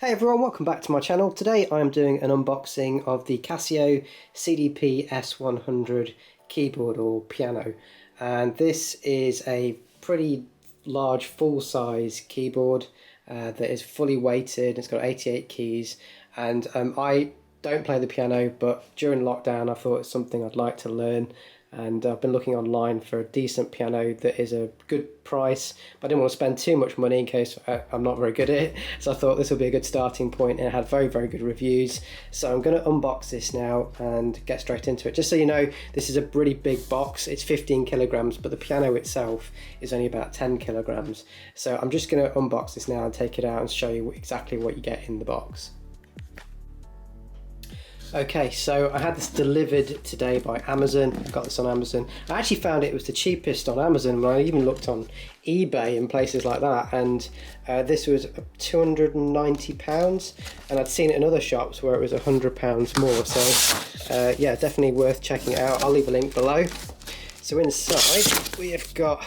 Hey everyone, welcome back to my channel. Today I am doing an unboxing of the Casio CDP S100 keyboard or piano, and this is a pretty large full-size keyboard that is fully weighted. It's got 88 keys, and I don't play the piano, but during lockdown I thought it's something I'd like to learn, and I've been looking online for a decent piano that is a good price, but I didn't want to spend too much money in case I'm not very good at it, so I thought this would be a good starting point, and it had very good reviews. So I'm going to unbox this now and get straight into it. Just so you know, this is a pretty big box. It's 15 kilograms, but the piano itself is only about 10 kilograms. So I'm just going to unbox this now and take it out and show you exactly what you get in the box. Okay, so I had this delivered today by Amazon. I got this on Amazon. I actually found it was the cheapest on Amazon when I even looked on eBay and places like that, and this was £290, and I'd seen it in other shops where it was £100 more, so yeah, definitely worth checking it out. I'll leave a link below. So inside we have got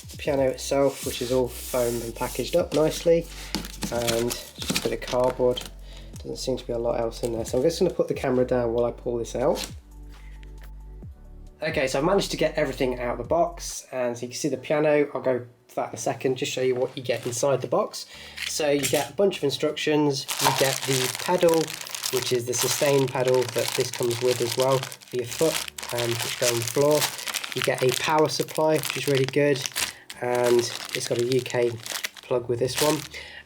the piano itself, which is all foamed and packaged up nicely, and just a bit of cardboard. Doesn't seem to be a lot else in there, so I'm just going to put the camera down while I pull this out. Okay, so I've managed to get everything out of the box, and so you can see the piano. I'll go for that in a second, just show you what you get inside the box. So you get a bunch of instructions. You get the pedal, which is the sustain pedal that this comes with as well for your foot, which go on the floor. You get a power supply, which is really good, and it's got a UK plug with this one.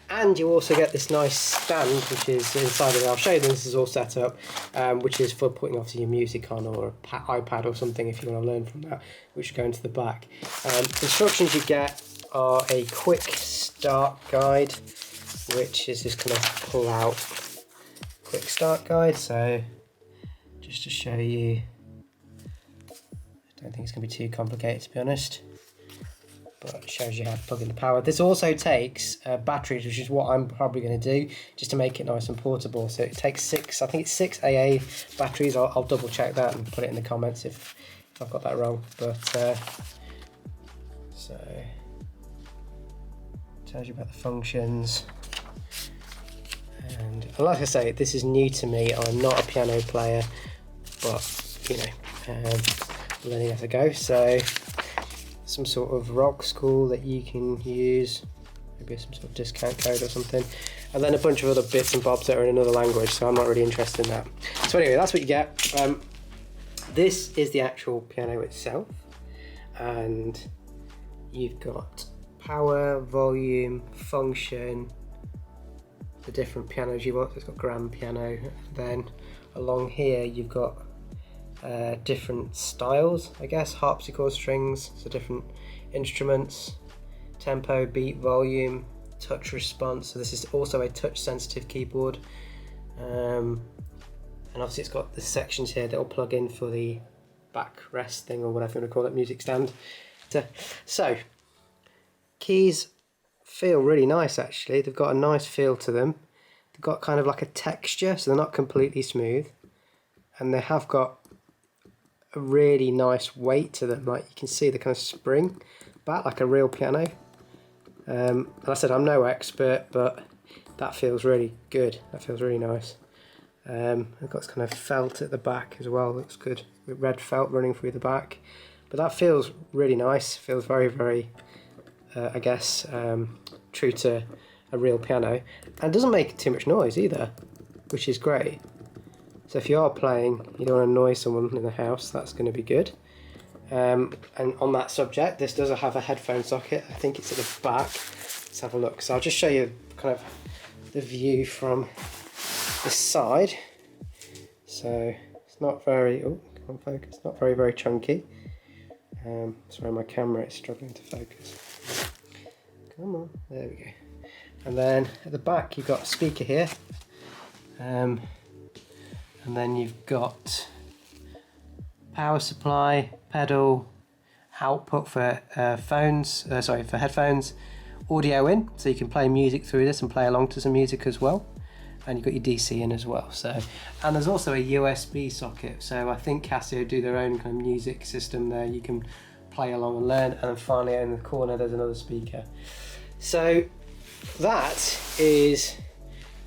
And you also get this nice stand, which is inside of it. I'll show you this is all set up, which is for putting obviously your music on, or an iPad or something if you want to learn from that, which go into the back. Instructions you get are a quick start guide, which is this kind of pull out quick start guide. So just to show you, I don't think it's going to be too complicated, to be honest, but it shows you how to plug in the power. This also takes batteries, which is what I'm probably going to do, just to make it nice and portable. So it takes I think it's 6 AA batteries. I'll double check that and put it in the comments if I've got that wrong. But so it tells you about the functions. And like I say, this is new to me. I'm not a piano player, but you know, learning as I go. So some sort of rock school that you can use, maybe some sort of discount code or something, and then a bunch of other bits and bobs that are in another language, so I'm not really interested in that. So anyway, that's what you get. This is the actual piano itself, and you've got power, volume, function, the different pianos you want. It's got grand piano. Then along here you've got different styles, I guess, harpsichord strings, so different instruments, tempo, beat, volume, touch response. So this is also a touch sensitive keyboard, and obviously it's got the sections here that will plug in for the backrest thing, or whatever you want to call it, music stand. So keys feel really nice actually. They've got a nice feel to them. They've got kind of like a texture, so they're not completely smooth, and they have got a really nice weight to them. Like you can see the kind of spring back like a real piano. Like I said, I'm no expert, but that feels really good. That feels really nice. I've got this kind of felt at the back as well. Looks good with red felt running through the back. But that feels really nice. Feels very I guess true to a real piano, and doesn't make too much noise either, which is great. So if you are playing, you don't want to annoy someone in the house, that's going to be good. And on that subject, this does have a headphone socket. I think it's at the back. Let's have a look. So I'll just show you kind of the view from this side. So it's not very, oh, come on, focus. Not very chunky. Sorry, my camera is struggling to focus. Come on, there we go. And then at the back, you've got a speaker here. And then you've got power supply, pedal, output for for headphones, audio in, so you can play music through this and play along to some music as well. And you've got your DC in as well. So, and there's also a USB socket. So I think Casio do their own kind of music system there. You can play along and learn. And then finally in the corner there's another speaker. So that is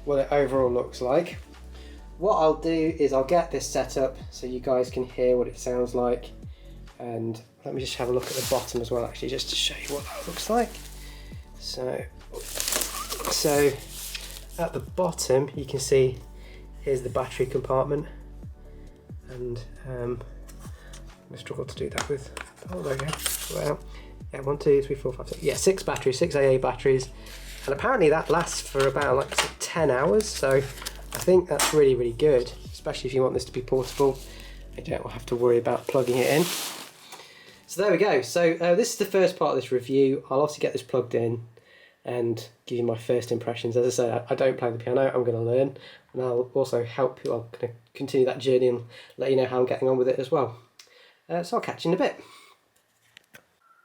what it overall looks like. What I'll do is I'll get this set up so you guys can hear what it sounds like, and let me just have a look at the bottom as well, actually, just to show you what that looks like. So at the bottom you can see here's the battery compartment, and I'm gonna struggle to do that with, oh there we go, well, yeah, 1, 2, 3, 4, 5, 6, yeah, 6 batteries, 6 AA batteries, and apparently that lasts for about like 10 hours, so I think that's really good, especially if you want this to be portable. You don't have to worry about plugging it in. So there we go. So this is the first part of this review. I'll obviously get this plugged in and give you my first impressions. As I say, I don't play the piano, I'm going to learn, and I'll also help you. I'm going to continue that journey and let you know how I'm getting on with it as well. So I'll catch you in a bit.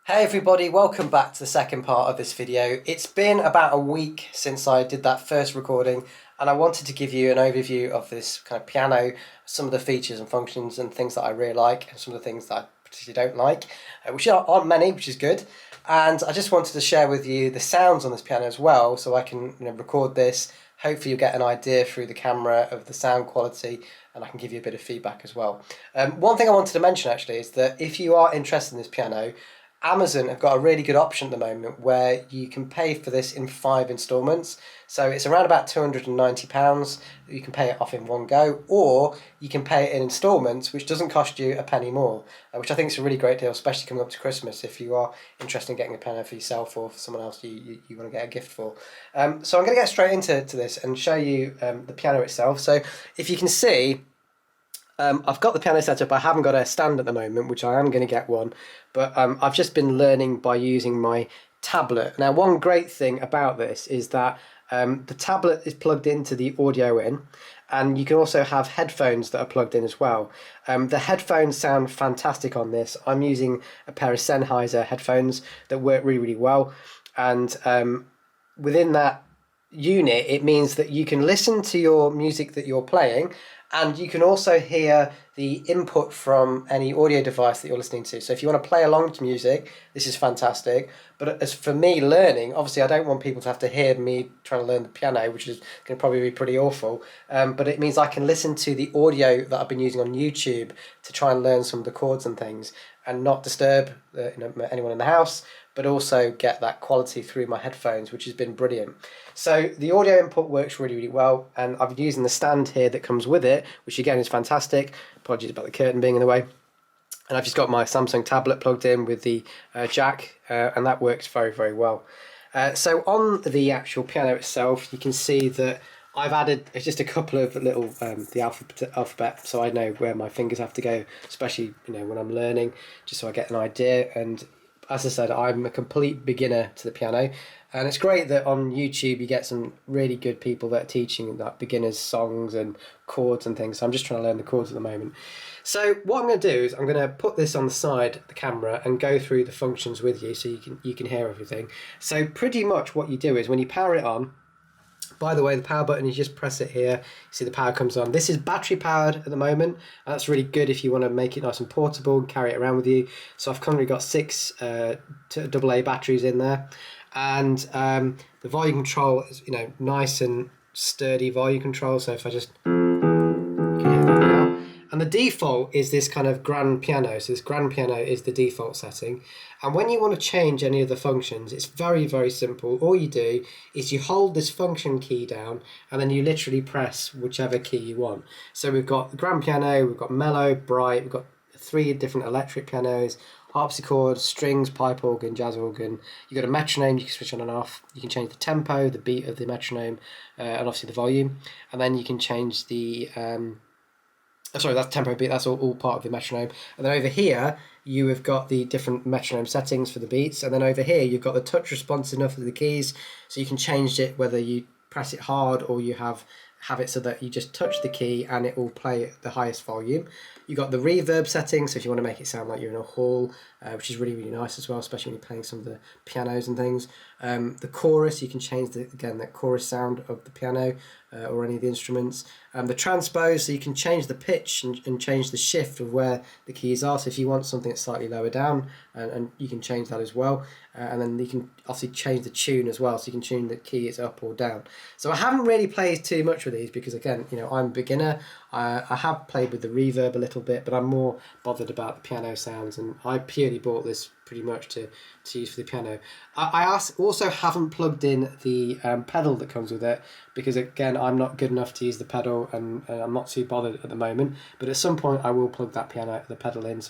Hey everybody, welcome back to the second part of this video. It's been about a week since I did that first recording, and I wanted to give you an overview of this kind of piano, some of the features and functions and things that I really like, and some of the things that I particularly don't like, which aren't many, which is good. And I just wanted to share with you the sounds on this piano as well, so I can record this. Hopefully you'll get an idea through the camera of the sound quality, and I can give you a bit of feedback as well. One thing I wanted to mention actually is that if you are interested in this piano, Amazon have got a really good option at the moment where you can pay for this in 5 instalments. So it's around about £290. You can pay it off in one go, or you can pay it in instalments, which doesn't cost you a penny more, which I think is a really great deal, especially coming up to Christmas if you are interested in getting a piano for yourself or for someone else you want to get a gift for. So I'm going to get straight into this and show you the piano itself. So if you can see, I've got the piano set up. I haven't got a stand at the moment, which I am going to get one, but I've just been learning by using my tablet. Now, one great thing about this is that the tablet is plugged into the audio in, and you can also have headphones that are plugged in as well. The headphones sound fantastic on this. I'm using a pair of Sennheiser headphones that work really well, and within that unit, it means that you can listen to your music that you're playing, and you can also hear the input from any audio device that you're listening to. So if you want to play along to music, this is fantastic. But as for me learning, obviously I don't want people to have to hear me trying to learn the piano, which is going to probably be pretty awful. But it means I can listen to the audio that I've been using on YouTube to try and learn some of the chords and things, and not disturb anyone in the house, but also get that quality through my headphones, which has been brilliant. So the audio input works really well, and I've been using the stand here that comes with it, which again is fantastic. Apologies about the curtain being in the way. And I've just got my Samsung tablet plugged in with the jack, and that works very well. So on the actual piano itself, you can see that I've added just a couple of little the alphabet, so I know where my fingers have to go, especially when I'm learning, just so I get an idea. And as I said, I'm a complete beginner to the piano, and it's great that on YouTube you get some really good people that are teaching like beginners songs and chords and things. So I'm just trying to learn the chords at the moment. So what I'm going to do is I'm going to put this on the side of the camera and go through the functions with you, so you can hear everything. So pretty much what you do is when you power it on, by the way, the power button, you just press it here, you see the power comes on. This is battery powered at the moment. That's really good if you want to make it nice and portable and carry it around with you. So I've currently got 6 AA batteries in there, and the volume control is nice and sturdy volume control. So if I just, you can hear that now. And the default is this kind of grand piano. So this grand piano is the default setting. And when you want to change any of the functions, it's very simple. All you do is you hold this function key down, and then you literally press whichever key you want. So we've got the grand piano, we've got mellow, bright, we've got 3 different electric pianos, harpsichord, strings, pipe organ, jazz organ. You've got a metronome, you can switch on and off. You can change the tempo, the beat of the metronome, and obviously the volume. And then you can change the sorry, that's tempo beat, that's all part of the metronome. And then over here, you have got the different metronome settings for the beats. And then over here, you've got the touch responsiveness of the keys. So you can change it whether you press it hard or you have it so that you just touch the key and it will play at the highest volume. You've got the reverb setting, so if you want to make it sound like you're in a hall, which is really, really nice as well, especially when you're playing some of the pianos and things. The chorus, you can change that chorus sound of the piano or any of the instruments. The transpose, so you can change the pitch and change the shift of where the keys are. So if you want something that's slightly lower down, and you can change that as well. And then you can obviously change the tune as well, so you can tune the key it's up or down. So I haven't really played too much with these because, again, you know, I'm a beginner. I have played with the reverb a little bit, but I'm more bothered about the piano sounds, and I purely bought this pretty much to use for the piano. I also haven't plugged in the pedal that comes with it because, again, I'm not good enough to use the pedal, and I'm not too bothered at the moment, but at some point I will plug that the pedal in,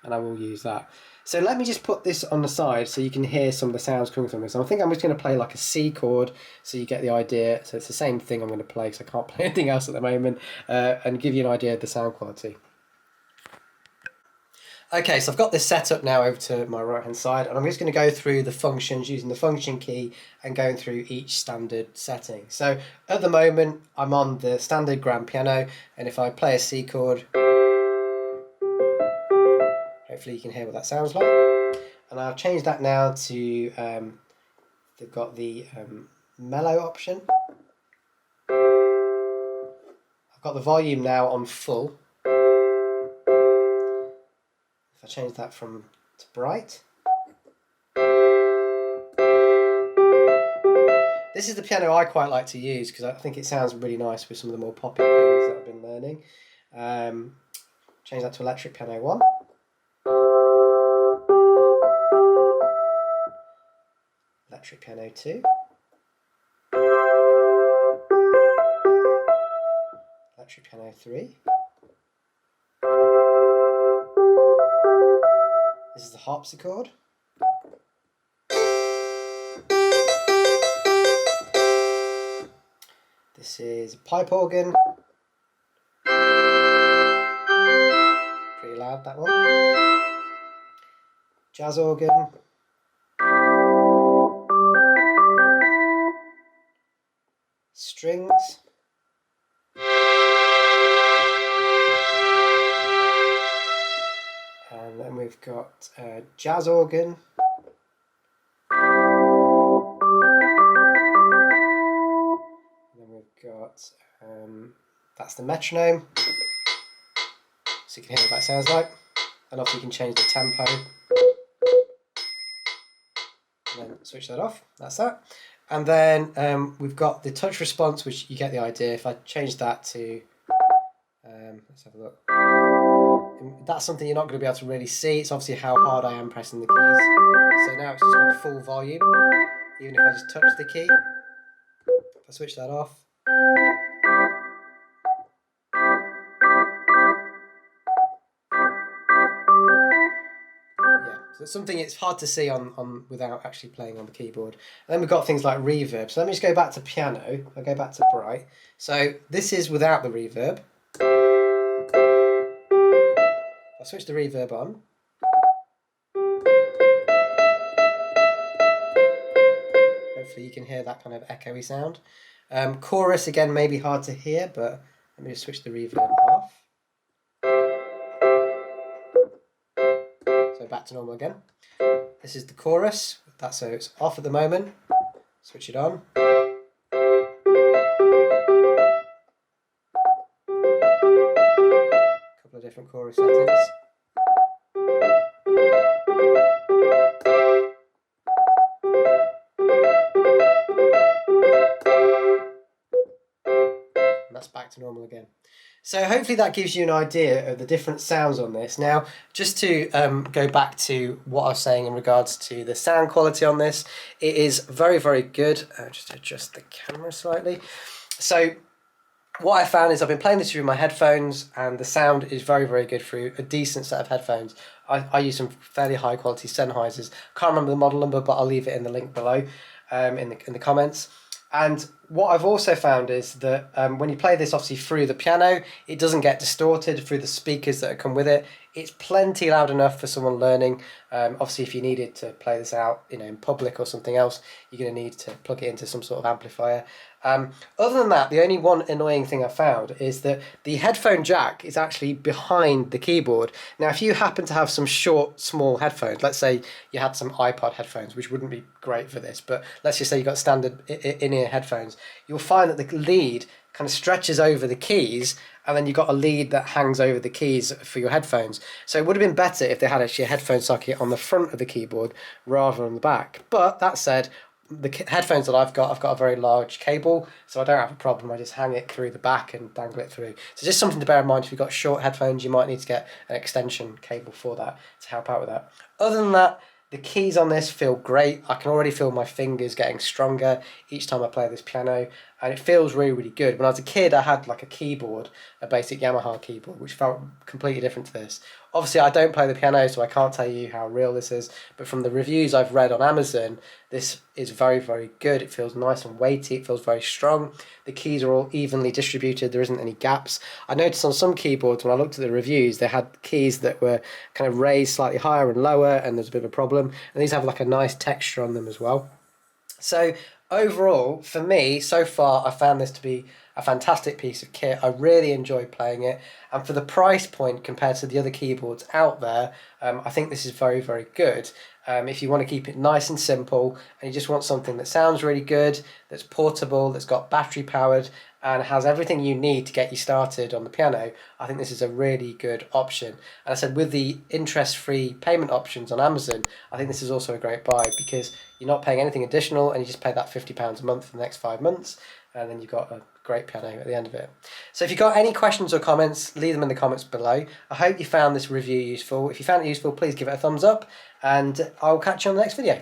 and I will use that. So let me just put this on the side so you can hear some of the sounds coming from this. I think I'm just going to play like a C chord so you get the idea. So it's the same thing I'm going to play because I can't play anything else at the moment, and give you an idea of the sound quality. Okay, so I've got this set up now over to my right hand side, and I'm just going to go through the functions using the function key and going through each standard setting. So at the moment I'm on the standard grand piano, and if I play a C chord, hopefully you can hear what that sounds like. And I'll change that now to, they've got the mellow option. I've got the volume now on full. If I change that to bright. This is the piano I quite like to use because I think it sounds really nice with some of the more poppy things that I've been learning. Change that to electric piano 1. Electric piano 2. Electric piano 3. This is the harpsichord. This is a pipe organ. Pretty loud, that one. Jazz organ. Strings. And then we've got jazz organ. And then we've got, that's the metronome. So you can hear what that sounds like. And obviously you can change the tempo. And then switch that off, that's that. And then we've got the touch response, which you get the idea. If I change that to, let's have a look. That's something you're not going to be able to really see. It's obviously how hard I am pressing the keys. So now it's just got full volume. Even if I just touch the key, if I switch that off. Yeah, so it's something it's hard to see on without actually playing on the keyboard. And then we've got things like reverb. So let me just go back to piano. I'll go back to bright. So this is without the reverb. I'll switch the reverb on. Hopefully you can hear that kind of echoey sound. Chorus, again, may be hard to hear, but let me just switch the reverb off. So back to normal again. This is the chorus. So it's off at the moment. Switch it on. Couple of different chorus settings. And that's back to normal again. So hopefully that gives you an idea of the different sounds on this. Now, just to go back to what I was saying in regards to the sound quality on this, it is very, very good. Just adjust the camera slightly. So what I found is I've been playing this through my headphones, and the sound is very, very good through a decent set of headphones. I use some fairly high quality Sennheisers. Can't remember the model number, but I'll leave it in the link below in the comments. And What I've also found is that when you play this obviously through the piano, it doesn't get distorted through the speakers that come with it. It's plenty loud enough for someone learning. Obviously, if you needed to play this out, in public or something else, you're going to need to plug it into some sort of amplifier. Other than that, the only one annoying thing I found is that the headphone jack is actually behind the keyboard. Now, if you happen to have some short, small headphones, let's say you had some iPod headphones, which wouldn't be great for this, but let's just say you got standard in-ear headphones, you'll find that the lead kind of stretches over the keys, and then you've got a lead that hangs over the keys for your headphones. So it would have been better if they had actually a headphone socket on the front of the keyboard rather than the back. But that said, the headphones that I've got a very large cable, so I don't have a problem. I just hang it through the back and dangle it through. So just something to bear in mind. If you've got short headphones, you might need to get an extension cable for that to help out with that. Other than that, the keys on this feel great. I can already feel my fingers getting stronger each time I play this piano, and it feels really, really good. When I was a kid, I had like a keyboard, a basic Yamaha keyboard, which felt completely different to this. Obviously, I don't play the piano, so I can't tell you how real this is, but from the reviews I've read on Amazon, this is very, very good. It feels nice and weighty, it feels very strong. The keys are all evenly distributed, there isn't any gaps. I noticed on some keyboards, when I looked at the reviews, they had keys that were kind of raised slightly higher and lower, and there's a bit of a problem. And these have like a nice texture on them as well. So overall, for me, so far, I found this to be a fantastic piece of kit. I really enjoy playing it, and for the price point compared to the other keyboards out there, I think this is very, very good. If you want to keep it nice and simple, and you just want something that sounds really good, that's portable, that's got battery powered, and has everything you need to get you started on the piano, I think this is a really good option. And I said, with the interest-free payment options on Amazon, I think this is also a great buy, because you're not paying anything additional, and you just pay that £50 a month for the next 5 months, and then you've got a great piano at the end of it. So if you've got any questions or comments, leave them in the comments below. I hope you found this review useful. If you found it useful, please give it a thumbs up, and I'll catch you on the next video.